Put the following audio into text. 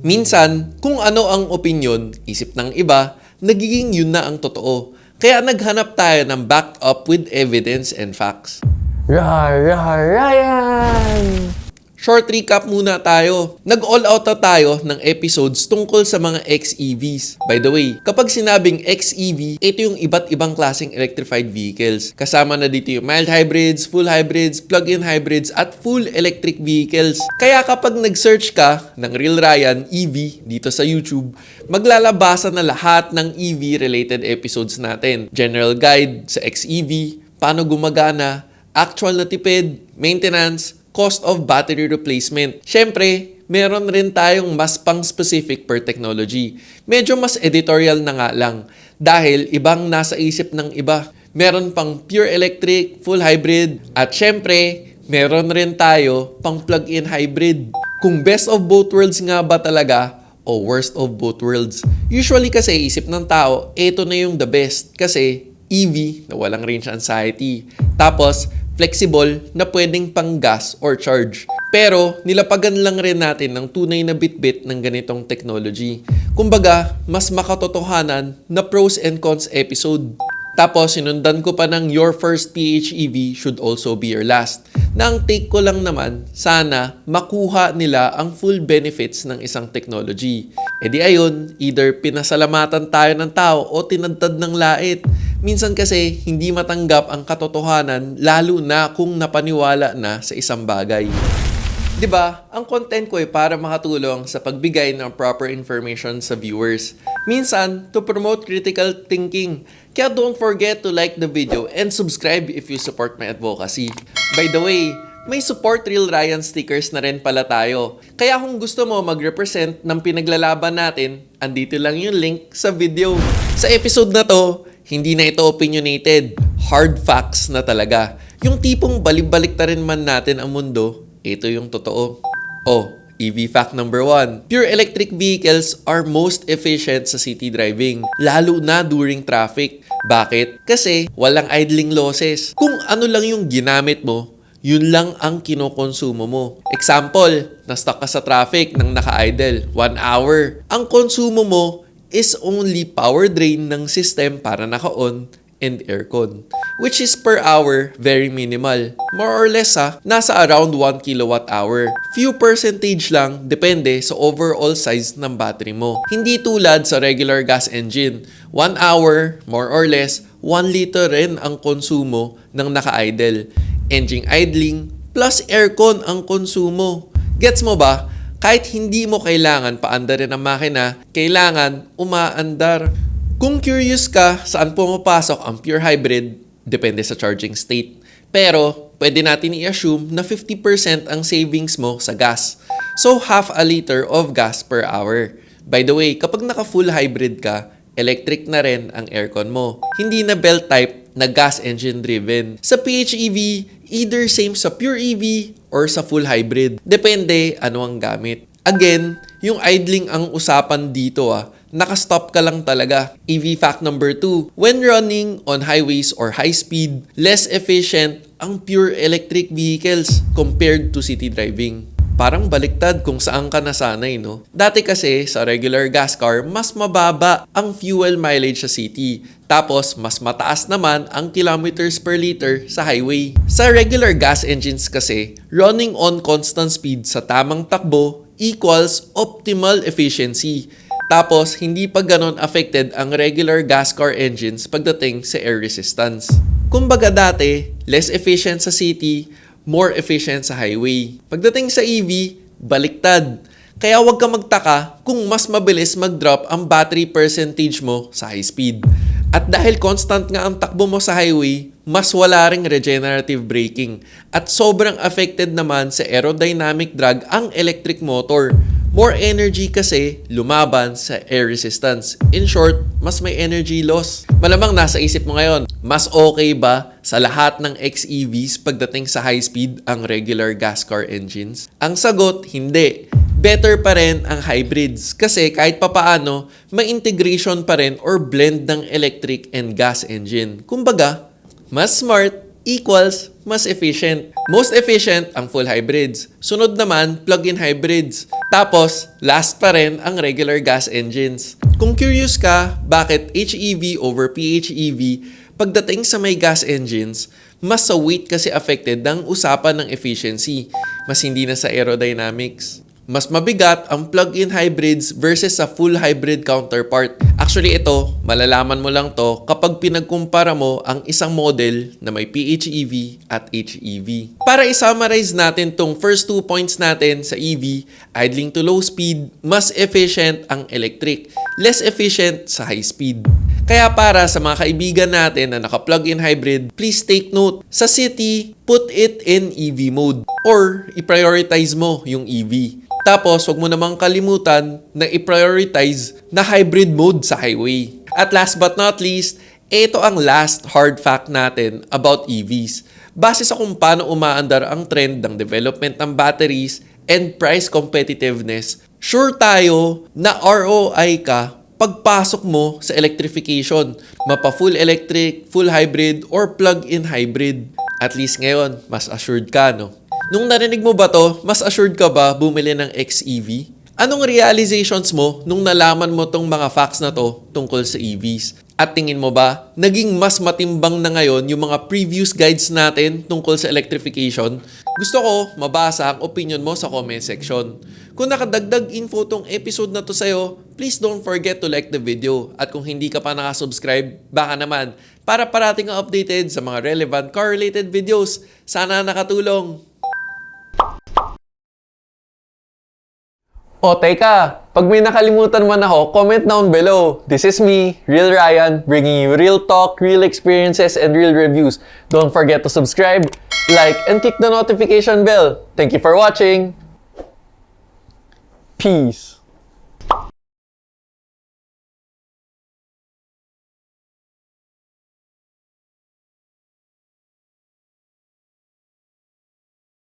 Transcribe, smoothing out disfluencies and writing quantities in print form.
Minsan, kung ano ang opinyon, isip ng iba, nagiging yun na ang totoo. Kaya naghanap tayo ng backed up with evidence and facts. Ryan! Short recap muna tayo. Nag-all out na tayo ng episodes tungkol sa mga XEVs. By the way, kapag sinabing XEV, ito yung iba't ibang klaseng electrified vehicles. Kasama na dito yung mild hybrids, full hybrids, plug-in hybrids, at full electric vehicles. Kaya kapag nag-search ka ng Real Ryan EV dito sa YouTube, maglalabasan na lahat ng EV-related episodes natin. General guide sa XEV, paano gumagana, actual na tipid, maintenance, cost of battery replacement. Siyempre, meron rin tayong mas pang-specific per technology. Medyo mas editorial na nga lang dahil ibang nasa isip ng iba. Meron pang pure electric, full hybrid, at siyempre, meron rin tayo pang plug-in hybrid. Kung best of both worlds nga ba talaga o worst of both worlds? Usually kasi isip ng tao, eto na yung the best kasi EV na walang range anxiety. Tapos, flexible na pwedeng pang gas or charge. Pero nilapagan lang rin natin ng tunay na bitbit ng ganitong technology. Kumbaga, mas makatotohanan na pros and cons episode. Tapos sinundan ko pa ng Your First PHEV Should Also Be Your Last. Na ang take ko lang naman, sana makuha nila ang full benefits ng isang technology. E di ayun, either pinasalamatan tayo ng tao o tinadtad ng lait. Minsan kasi hindi matanggap ang katotohanan lalo na kung napaniwala na sa isang bagay. 'Di ba? Ang content ko ay para makatulong sa pagbigay ng proper information sa viewers. Minsan, to promote critical thinking. Kaya don't forget to like the video and subscribe if you support my advocacy. By the way, may support Real Ryan stickers na rin pala tayo. Kaya kung gusto mo mag-represent ng pinaglalaban natin, andito lang yung link sa video. Sa episode na to, hindi na ito opinionated. Hard facts na talaga. Yung tipong balibalik na rin man natin ang mundo, ito yung totoo. Oh, EV fact number 1. Pure electric vehicles are most efficient sa city driving, lalo na during traffic. Bakit? Kasi walang idling losses. Kung ano lang yung ginamit mo, yun lang ang kinokonsumo mo. Example, na-stuck ka sa traffic nang naka-idle, 1 hour. Ang konsumo mo is only power drain ng system para naka-on and aircon. Which is per hour, very minimal. More or less nasa around 1 kWh. Few percentage lang, depende sa overall size ng battery mo. Hindi tulad sa regular gas engine. 1 hour, more or less, 1 liter rin ang konsumo ng naka-idle. Engine idling plus aircon ang konsumo. Gets mo ba? Kahit hindi mo kailangan paandarin ang makina, kailangan umaandar. Kung curious ka saan pumapasok ang pure hybrid, depende sa charging state. Pero, pwede natin i-assume na 50% ang savings mo sa gas. So, half a liter of gas per hour. By the way, kapag naka-full hybrid ka, electric na rin ang aircon mo. Hindi na belt type na gas engine driven. Sa PHEV, either same sa pure EV or sa full hybrid. Depende ano ang gamit. Again, yung idling ang usapan dito Nakastop ka lang talaga. EV fact number 2. When running on highways or high speed, less efficient ang pure electric vehicles compared to city driving. Parang baliktad kung saan ka nasanay, no? Dati kasi sa regular gas car, mas mababa ang fuel mileage sa city. Tapos, mas mataas naman ang kilometers per liter sa highway. Sa regular gas engines kasi, running on constant speed sa tamang takbo equals optimal efficiency. Tapos, hindi pa ganon affected ang regular gas car engines pagdating sa air resistance. Kumbaga dati, less efficient sa city, more efficient sa highway. Pagdating sa EV, baliktad. Kaya huwag ka magtaka kung mas mabilis mag-drop ang battery percentage mo sa high speed. At dahil constant nga ang takbo mo sa highway, mas wala ring regenerative braking. At sobrang affected naman sa aerodynamic drag ang electric motor. More energy kasi lumaban sa air resistance. In short, mas may energy loss. Malamang nasa isip mo ngayon, mas okay ba sa lahat ng XEVs pagdating sa high speed ang regular gas car engines? Ang sagot, hindi. Better pa rin ang hybrids kasi kahit papaano, may integration pa rin or blend ng electric and gas engine. Kumbaga, mas smart, equals mas efficient. Most efficient ang full hybrids. Sunod naman, plug-in hybrids. Tapos, last pa rin ang regular gas engines. Kung curious ka, bakit HEV over PHEV, pagdating sa may gas engines, mas sa weight kasi affected ng usapan ng efficiency. Mas hindi na sa aerodynamics. Mas mabigat ang plug-in hybrids versus sa full hybrid counterpart. Actually ito, malalaman mo lang to kapag pinagkumpara mo ang isang model na may PHEV at HEV. Para i-summarize natin tong first 2 points natin sa EV, idling to low speed, mas efficient ang electric, less efficient sa high speed. Kaya para sa mga kaibigan natin na naka-plug-in hybrid, please take note, sa city, put it in EV mode or i-prioritize mo yung EV. Tapos, wag mo namang kalimutan na i-prioritize na hybrid mode sa highway. At last but not least, ito ang last hard fact natin about EVs. Base sa kung paano umaandar ang trend ng development ng batteries and price competitiveness, sure tayo na ROI ka pagpasok mo sa electrification. Mapa full electric, full hybrid, or plug-in hybrid. At least ngayon, mas assured ka, no? Nung narinig mo ba to, mas assured ka ba bumili ng XEV? Anong realizations mo nung nalaman mo tong mga facts na to tungkol sa EVs? At tingin mo ba, naging mas matimbang na ngayon yung mga previous guides natin tungkol sa electrification? Gusto ko mabasa ang opinion mo sa comment section. Kung nakadagdag info tong episode na to sa'yo, please don't forget to like the video. At kung hindi ka pa nakasubscribe, baka naman, para parating ang updated sa mga relevant car-related videos. Sana nakatulong! O, teka, pag may nakalimutan man ako, comment down below. This is me, Real Ryan, bringing you real talk, real experiences, and real reviews. Don't forget to subscribe, like, and click the notification bell. Thank you for watching. Peace.